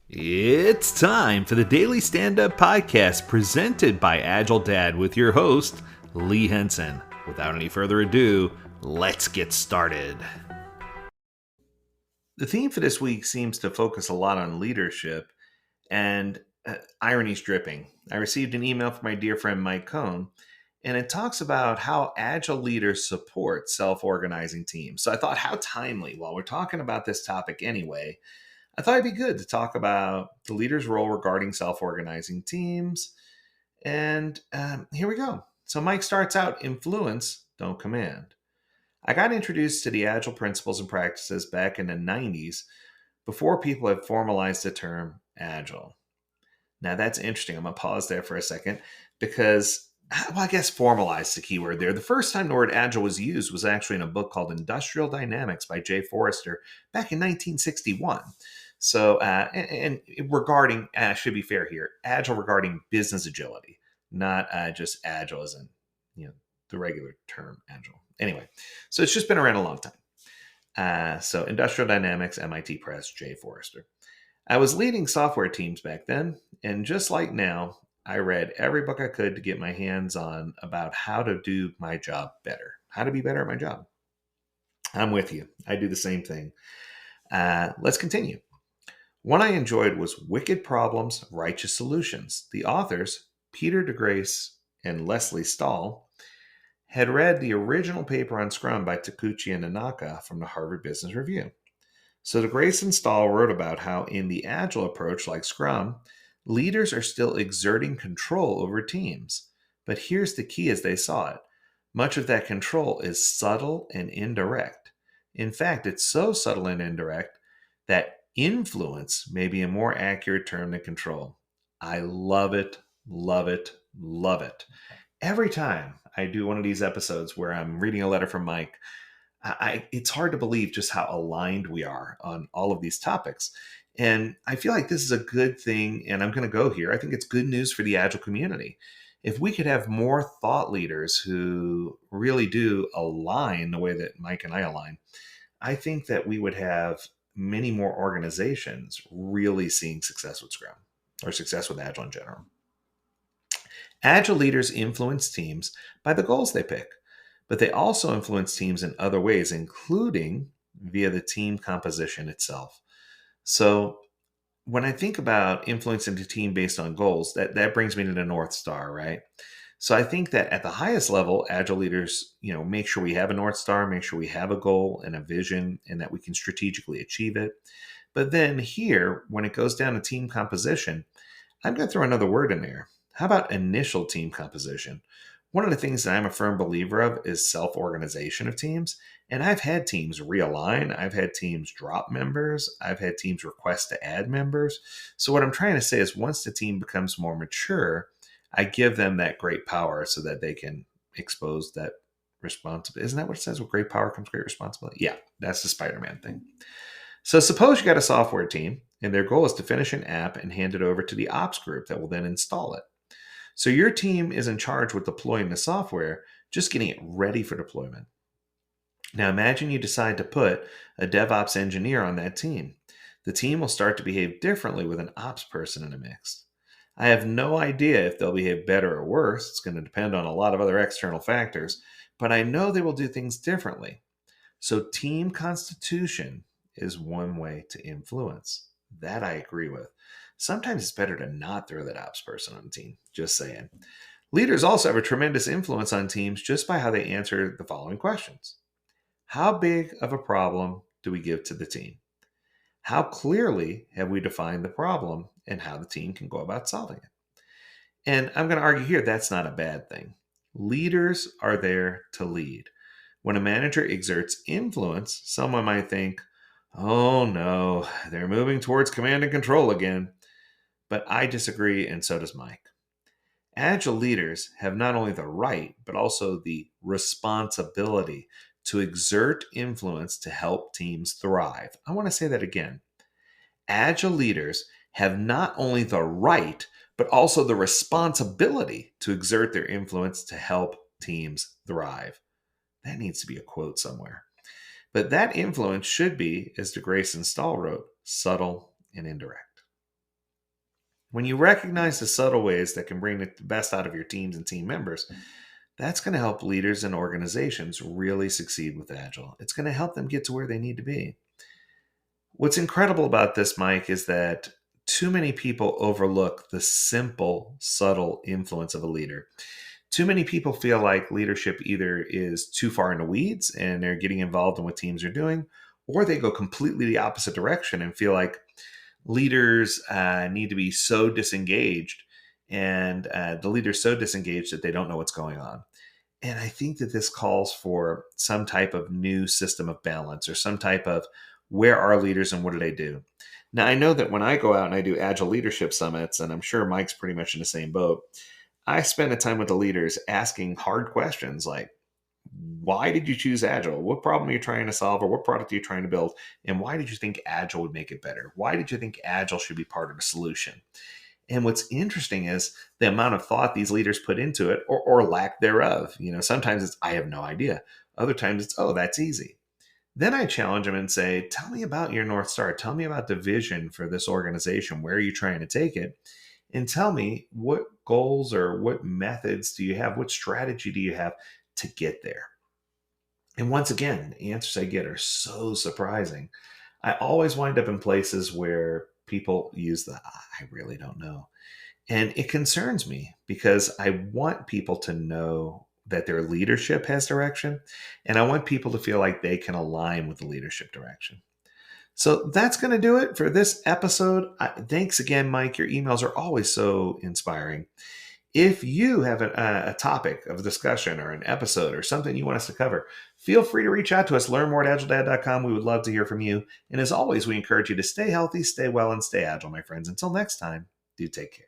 It's time for the Daily Stand Up Podcast presented by Agile Dad with your host, Lee Henson. Without any further ado, let's get started. The theme for this week seems to focus a lot on leadership and irony's dripping. I received an email from my dear friend Mike Cohn, and it talks about how Agile leaders support self organizing teams. So I thought, how timely, while we're talking about this topic anyway. I thought it'd be good to talk about the leader's role regarding self organizing teams. And here we go. So, Mike starts out influence, don't command. I got introduced to the Agile principles and practices back in the 90s before people had formalized the term Agile. Now, that's interesting. I'm going to pause there for a second because, well, I guess formalized is the key word there. The first time the word Agile was used was actually in a book called Industrial Dynamics by Jay Forrester back in 1961. So, and regarding, should be fair here, Agile regarding business agility, not just Agile as in, the regular term Agile. Anyway, so it's just been around a long time. So Industrial Dynamics, MIT Press, Jay Forrester. I was leading software teams back then, and just like now, I read every book I could to get my hands on about how to do my job better, how to be better at my job. I'm with you. I do the same thing. Let's continue. One I enjoyed was Wicked Problems, Righteous Solutions. The authors, Peter DeGrace and Leslie Stahl, had read the original paper on Scrum by Takeuchi and Nonaka from the Harvard Business Review. So DeGrace and Stahl wrote about how in the Agile approach, like Scrum, leaders are still exerting control over teams. But here's the key as they saw it. Much of that control is subtle and indirect. In fact, it's so subtle and indirect that influence may be a more accurate term than control. I love it, love it, love it. Every time I do one of these episodes where I'm reading a letter from Mike, it's hard to believe just how aligned we are on all of these topics. And I feel like this is a good thing, and I'm going to go here. I think it's good news for the Agile community. If we could have more thought leaders who really do align the way that Mike and I align, I think that we would have many more organizations really seeing success with Scrum or success with Agile in general. Agile leaders influence teams by the goals they pick, but they also influence teams in other ways, including via the team composition itself. So when I think about influencing the team based on goals, that brings me to the North Star, right? So I think that at the highest level, Agile leaders, make sure we have a North Star, make sure we have a goal and a vision, and that we can strategically achieve it. But then here, when it goes down to team composition, I'm going to throw another word in there. How about initial team composition? One of the things that I'm a firm believer of is self-organization of teams. And I've had teams realign. I've had teams drop members. I've had teams request to add members. So what I'm trying to say is once the team becomes more mature, I give them that great power so that they can expose that responsibility. Isn't that what it says? With great power comes great responsibility. Yeah, that's the Spider-Man thing. So suppose you got a software team and their goal is to finish an app and hand it over to the ops group that will then install it. So your team is in charge with deploying the software, just getting it ready for deployment. Now imagine you decide to put a DevOps engineer on that team. The team will start to behave differently with an ops person in the mix. I have no idea if they'll behave better or worse. It's going to depend on a lot of other external factors, but I know they will do things differently. So team constitution is one way to influence. That I agree with. Sometimes it's better to not throw that ops person on the team, just saying. Leaders also have a tremendous influence on teams just by how they answer the following questions. How big of a problem do we give to the team? How clearly have we defined the problem and how the team can go about solving it? And I'm going to argue here that's not a bad thing. Leaders are there to lead. When a manager exerts influence, someone might think, oh no, they're moving towards command and control again. But I disagree, and so does Mike. Agile leaders have not only the right, but also the responsibility to exert influence to help teams thrive. I want to say that again. Agile leaders have not only the right, but also the responsibility to exert their influence to help teams thrive. That needs to be a quote somewhere. But that influence should be, as DeGrace and Stahl wrote, subtle and indirect. When you recognize the subtle ways that can bring the best out of your teams and team members, that's going to help leaders and organizations really succeed with Agile. It's going to help them get to where they need to be. What's incredible about this, Mike, is that too many people overlook the simple, subtle influence of a leader. Too many people feel like leadership either is too far in the weeds and they're getting involved in what teams are doing, or they go completely the opposite direction and feel like leaders need to be so disengaged, and the leader's so disengaged that they don't know what's going on. And I think that this calls for some type of new system of balance, or some type of where are leaders and what do they do? Now, I know that when I go out and I do Agile leadership summits, and I'm sure Mike's pretty much in the same boat, I spend a time with the leaders asking hard questions like, why did you choose Agile? What problem are you trying to solve, or what product are you trying to build? And why did you think Agile would make it better? Why did you think Agile should be part of the solution? And what's interesting is the amount of thought these leaders put into it, or lack thereof. Sometimes it's, I have no idea. Other times it's, oh, that's easy. Then I challenge them and say, tell me about your North Star. Tell me about the vision for this organization. Where are you trying to take it? And tell me what goals or what methods do you have? What strategy do you have to get there? And once again, the answers I get are so surprising. I always wind up in places where people use the, I really don't know. And it concerns me because I want people to know that their leadership has direction. And I want people to feel like they can align with the leadership direction. So that's going to do it for this episode. Thanks again, Mike. Your emails are always so inspiring. If you have a topic of discussion or an episode or something you want us to cover, feel free to reach out to us. Learn more at agiledad.com. We would love to hear from you. And as always, we encourage you to stay healthy, stay well, and stay agile, my friends. Until next time, do take care.